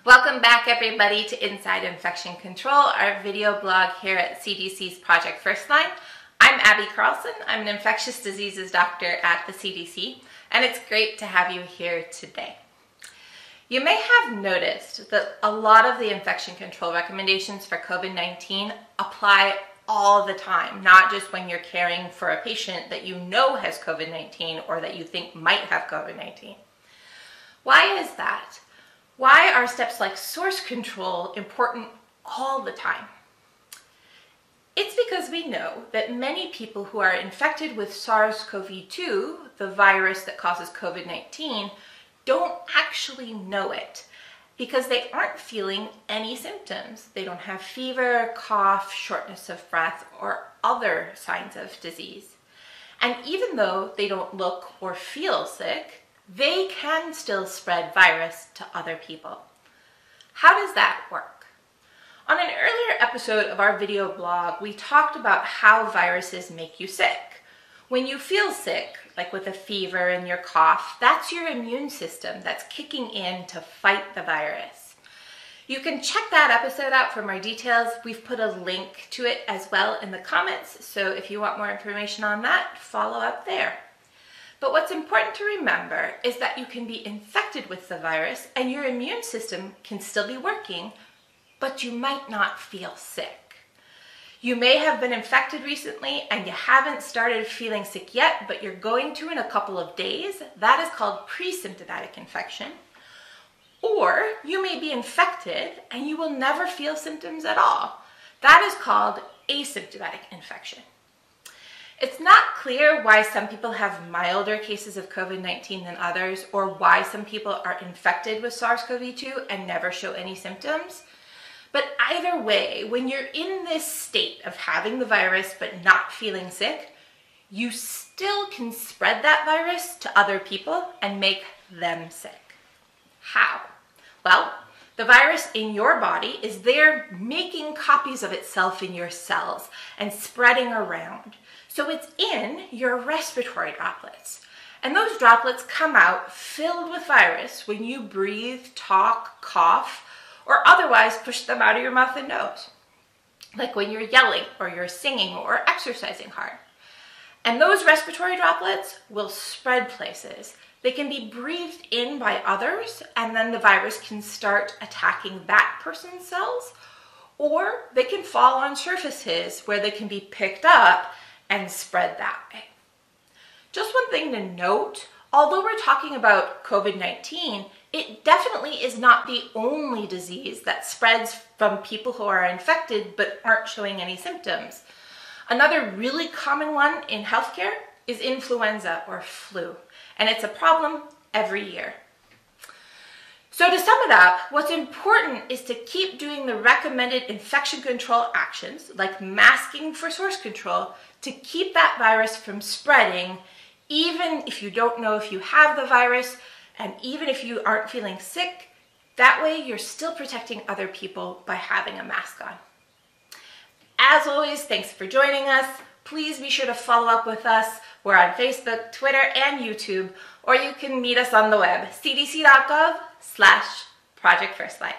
Welcome back everybody to Inside Infection Control, our video blog here at CDC's Project Firstline. I'm Abby Carlson. I'm an infectious diseases doctor at the CDC, and it's great to have you here today. You may have noticed that a lot of the infection control recommendations for COVID-19 apply all the time, not just when you're caring for a patient that you know has COVID-19 or that you think might have COVID-19. Why is that? Why are steps like source control important all the time? It's because we know that many people who are infected with SARS-CoV-2, the virus that causes COVID-19, don't actually know it because they aren't feeling any symptoms. They don't have fever, cough, shortness of breath, or other signs of disease. And even though they don't look or feel sick, they can still spread virus to other people. How does that work? On an earlier episode of our video blog, we talked about how viruses make you sick. When you feel sick, like with a fever and your cough, that's your immune system that's kicking in to fight the virus. You can check that episode out for more details. We've put a link to it as well in the comments, so if you want more information on that, follow up there. But what's important to remember is that you can be infected with the virus and your immune system can still be working, but you might not feel sick. You may have been infected recently and you haven't started feeling sick yet, but you're going to in a couple of days. That is called pre-symptomatic infection. Or you may be infected and you will never feel symptoms at all. That is called asymptomatic infection. It's not clear why some people have milder cases of COVID-19 than others, or why some people are infected with SARS-CoV-2 and never show any symptoms. But either way, when you're in this state of having the virus but not feeling sick, you still can spread that virus to other people and make them sick. How? Well, the virus in your body is there making copies of itself in your cells and spreading around. So it's in your respiratory droplets. And those droplets come out filled with virus when you breathe, talk, cough, or otherwise push them out of your mouth and nose, like when you're yelling or you're singing or exercising hard. And those respiratory droplets will spread places. They can be breathed in by others, and then the virus can start attacking that person's cells, or they can fall on surfaces where they can be picked up and spread that way. Just one thing to note, although we're talking about COVID-19, it definitely is not the only disease that spreads from people who are infected but aren't showing any symptoms. Another really common one in healthcare is influenza or flu, and it's a problem every year. So to sum it up, what's important is to keep doing the recommended infection control actions, like masking for source control, to keep that virus from spreading, even if you don't know if you have the virus, and even if you aren't feeling sick. That way you're still protecting other people by having a mask on. As always, thanks for joining us. Please be sure to follow up with us. We're on Facebook, Twitter, and YouTube, or you can meet us on the web, cdc.gov/Project Firstline.